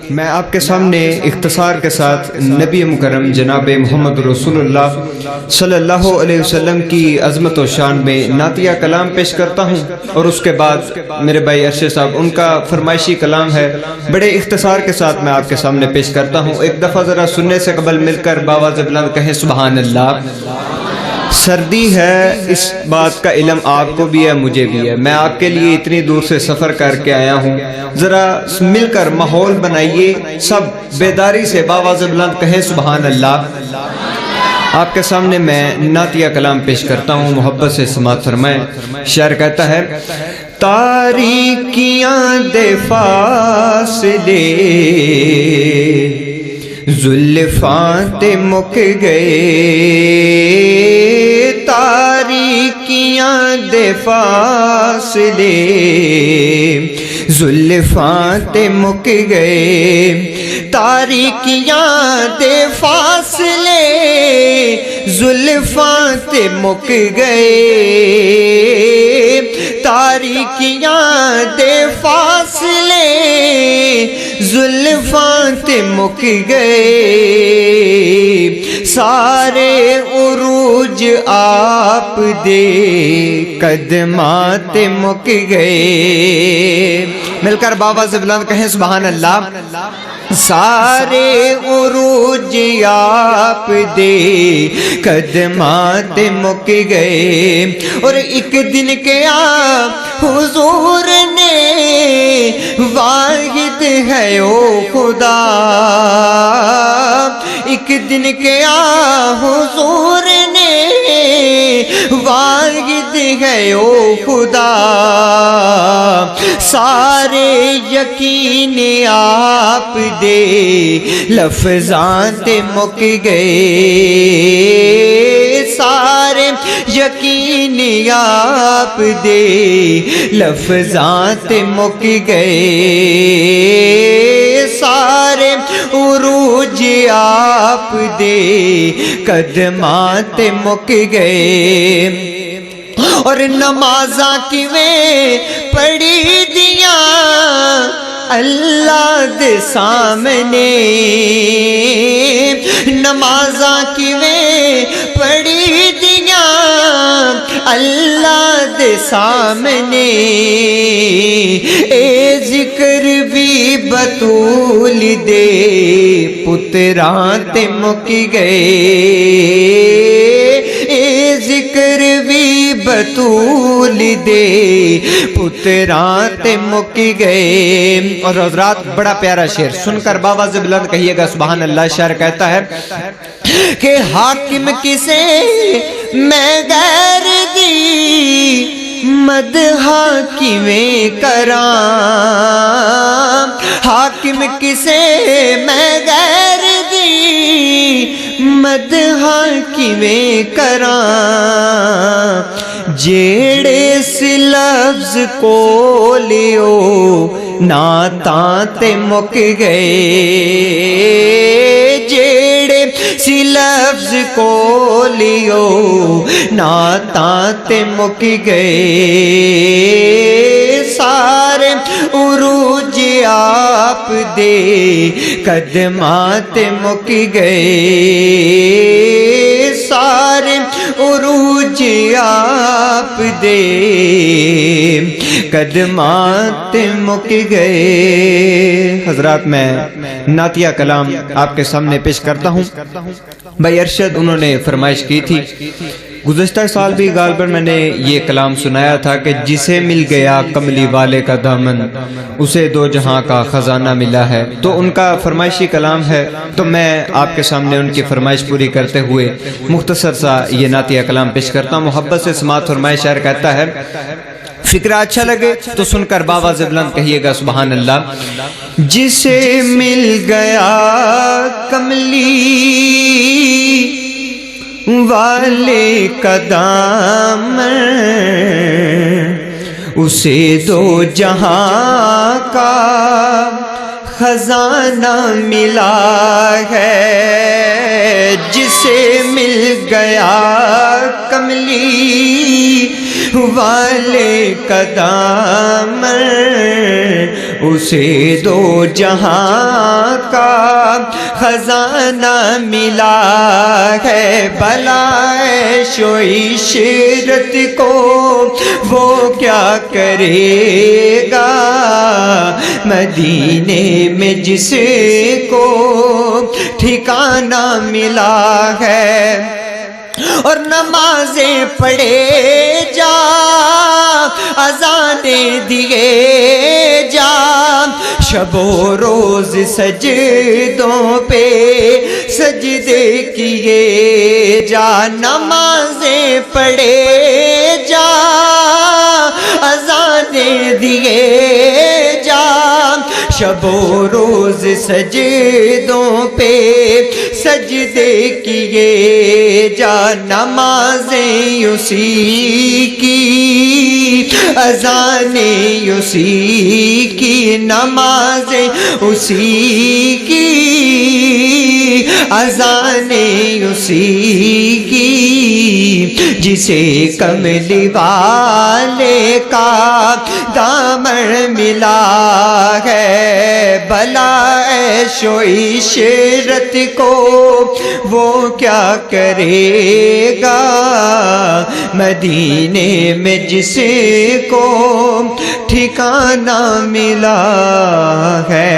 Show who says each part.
Speaker 1: میں آپ کے سامنے اختصار کے ساتھ نبی مکرم جناب محمد رسول اللہ صلی اللہ علیہ وسلم کی عظمت و شان میں نعتیہ کلام پیش کرتا ہوں، اور اس کے بعد میرے بھائی ارشد صاحب ان کا فرمائشی کلام ہے، بڑے اختصار کے ساتھ میں آپ کے سامنے پیش کرتا ہوں۔ ایک دفعہ ذرا سننے سے قبل مل کر باواز بلند کہیں سبحان اللہ۔ سردی ہے، اس بات کا علم آپ کو بھی ہے، مجھے بھی ہے، میں آپ کے لیے اتنی دور سے سفر کر کے آیا ہوں، ذرا مل کر ماحول بنائیے، سب بیداری سے باواز بلند کہیں سبحان اللہ۔ آپ کے سامنے میں نعتیہ کلام پیش کرتا ہوں، محبت سے سماعت فرمائیں۔ شاعر کہتا ہے: تاریکیاں دے فاصلے زلفاں تے مک گئے، تاریکیاں دے فاصلے زلفاں تے مک گئے، تاریکیاں دے فاصلے زلفاں تے مک گئے، تاریکیاں دے فاصلے زلفاں تے مک گئے، سارے عروج آپ دے قدماں تے مک گئے۔ مل کر بابا سے بلند کہیں سبحان اللہ۔ سارے عروج آپ دے قدماں تے مک گئے، اور ایک دن کیا حضور نے واحد ہے او خدا، ایک دن کیا حضور نے واحد ہے او خدا، سارے یقین آپ دے لفظاں تے مک گئے، سارے یقین آپ دے لفظاں تے مک گئے، سارے عروج آپ دے قدماں تے مک گئے، اور نمازاں کیویں پڑھی دیاں اللہ دے سامنے، نمازاں کیویں پڑھی دیاں اللہ دے سامنے، اے ذکر بھی بطول دے پتراں تے مک گئے، اے ذکر بھی بطول دے پتراں تے مک گئے۔ اور حضرات بڑا پیارا شعر سن کر باواز بلند کہیے گا سبحان اللہ۔ شاعر کہتا ہے کہ حاکم کسے میں غیر دی مدحا کیویں کراں، حاکم کسے میں غیر دی مدحا کیویں کراں، جیڑے سی لفظ کولیو نعتاں تے مک گئے، جیڑے سی لفظ کولیو نعتاں تے مک گئے، سارے عروج آپ دے قدماں تے مک گئے، سارے عروج آپ دے قدماں تے مک گئے۔ حضرات میں نعتیہ کلام آپ کے سامنے پیش کرتا ہوں۔ بھائی ارشد انہوں نے فرمائش کی تھی، گزشتہ سال بھی غالباً میں نے یہ کلام سنایا تھا کہ جسے مل گیا کملی والے کا دامن اسے دو جہاں کا خزانہ ملا ہے، تو ان کا فرمائشی کلام ہے، تو میں آپ کے سامنے ان کی فرمائش پوری کرتے ہوئے مختصر سا یہ نعتیہ کلام پیش کرتا ہوں۔ محبت سے سماعت فرمائے۔ شاعر کہتا ہے، فکرہ اچھا لگے تو سن کر باواز بلند کہیے گا سبحان اللہ۔ جسے مل گیا کملی والے کا دامن اسے دو جہاں کا خزانہ ملا ہے، جسے مل گیا کملی والے کا دامن اسے دو جہاں کا خزانہ ملا ہے، بلائش و عشرت کو وہ کیا کرے گا، مدینے میں جس کو ٹھکانہ ملا ہے، اور نمازیں پڑھے جا، اذانیں دیے جا، شب و روز سجدوں پہ سجدے کیے جا، نمازیں پڑھے جا، اذانیں دیے جا، شب و روز سجدوں پہ سجدے کیے جا، نمازیں اسی کی، اذانیں اسی کی، نمازیں اسی کی، اذانیں اسی کی، جسے کملی والے کا دامن ملا ہے، بلائش و عشرت کو وہ کیا کرے گا، مدینے میں جس کو ٹھکانہ ملا ہے۔